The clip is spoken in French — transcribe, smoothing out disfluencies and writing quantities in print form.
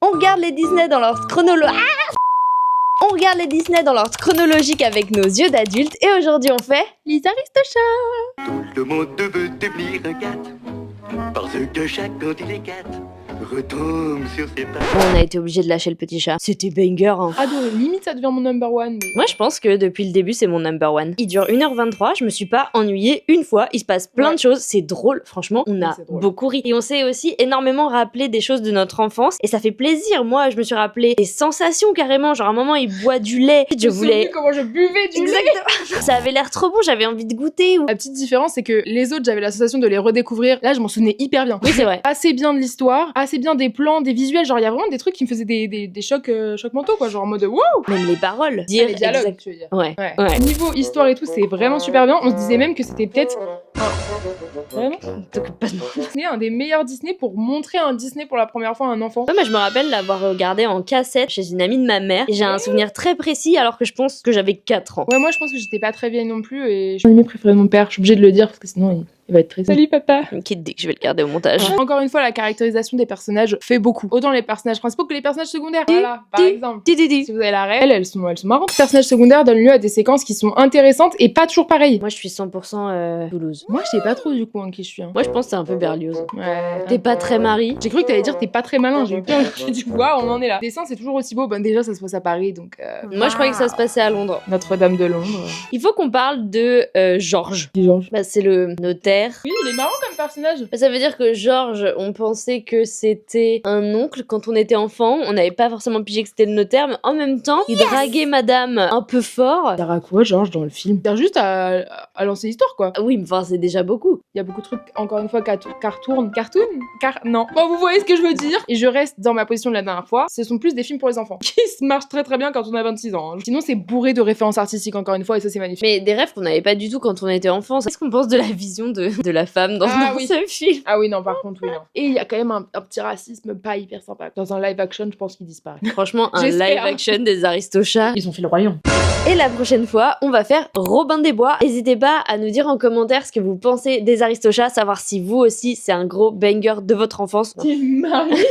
On regarde les Disney dans l'ordre chronologique. On regarde les Disney dans l'ordre chronologique avec nos yeux d'adultes et aujourd'hui on fait les Aristochats. Tout le monde veut devenir un cat, parce que chaque quand il est cat, retombe sur ses pattes. On a été obligé de lâcher le petit chat. C'était banger hein. Adoré, limite ça devient mon number one. Mais... Moi je pense que depuis le début c'est mon number one. Il dure 1h23, je me suis pas ennuyée une fois, il se passe plein de choses, c'est drôle, franchement on a beaucoup ri. Et on s'est aussi énormément rappelé des choses de notre enfance et ça fait plaisir. Moi je me suis rappelé des sensations carrément, genre à un moment il boit du lait, je voulais... comment je buvais du lait. Exactement. Ça avait l'air trop bon, j'avais envie de goûter. La petite différence c'est que les autres j'avais la sensation de les redécouvrir, là je m'en souvenais hyper bien. Oui c'est vrai. Assez bien de l'histoire, assez bien des plans, des visuels, genre il y a vraiment des trucs qui me faisaient des chocs mentaux quoi, genre en mode wow. Même les paroles, dire les dialogues, tu veux dire. Ouais. Niveau histoire et tout, c'est vraiment super bien. On se disait même que c'était peut-être vraiment Disney, un des meilleurs Disney pour montrer un Disney pour la première fois à un enfant. Ouais, moi je me rappelle l'avoir regardé en cassette chez une amie de ma mère et j'ai un souvenir très précis alors que je pense que j'avais 4 ans. Ouais, moi je pense que j'étais pas très vieille non plus et je suis l'anime préféré de mon père, je suis obligée de le dire parce que sinon il va être triste. Salut papa. Quitte dès que je vais le garder au montage. Encore une fois, la caractérisation des personnages fait beaucoup. Autant les personnages principaux que les personnages secondaires. Voilà, par exemple. Si vous avez la règle, elles sont marrantes. Les personnages secondaires donnent lieu à des séquences qui sont intéressantes et pas toujours pareilles. Moi je suis 100% Toulouse. Moi je sais pas trop du coup qui je suis. Moi je pense que c'est un peu Berlioz. Ouais. T'es pas très Marie. J'ai cru que t'allais dire t'es pas très malin, j'ai eu peur. J'ai dit waouh, on en est là. Le dessin c'est toujours aussi beau. Bon déjà ça se passe à Paris donc. Moi je croyais que ça se passait à Londres. Notre-Dame de Londres. Il faut qu'on parle de Georges. Qui Georges? Bah c'est le notaire. Oui, il est marrant comme personnage. Ça veut dire que Georges, on pensait que c'était un oncle quand on était enfant. On n'avait pas forcément pigé que c'était le notaire, mais en même temps, il draguait madame un peu fort. Il sert à quoi, Georges, dans le film? Il sert juste à lancer l'histoire, quoi. Oui, mais enfin, c'est déjà beaucoup. Il y a beaucoup de trucs, encore une fois, non. Bon, vous voyez ce que je veux dire. Et je reste dans ma position de la dernière fois. Ce sont plus des films pour les enfants. Qui marchent très très bien quand on a 26 ans. Hein. Sinon, c'est bourré de références artistiques, encore une fois, et ça, c'est magnifique. Mais des rêves qu'on n'avait pas du tout quand on était enfant. Qu'est-ce qu'on pense de la vision de la femme dans ce film? Ah oui, non, par contre, oui, non. Et il y a quand même un petit racisme pas hyper sympa. Dans un live action, je pense qu'il disparaît. Franchement, un live action des Aristochats. Ils ont fait le royaume. Et la prochaine fois, on va faire Robin des Bois. N'hésitez pas à nous dire en commentaire ce que vous pensez des Aristochats, savoir si vous aussi, c'est un gros banger de votre enfance. Team Marie.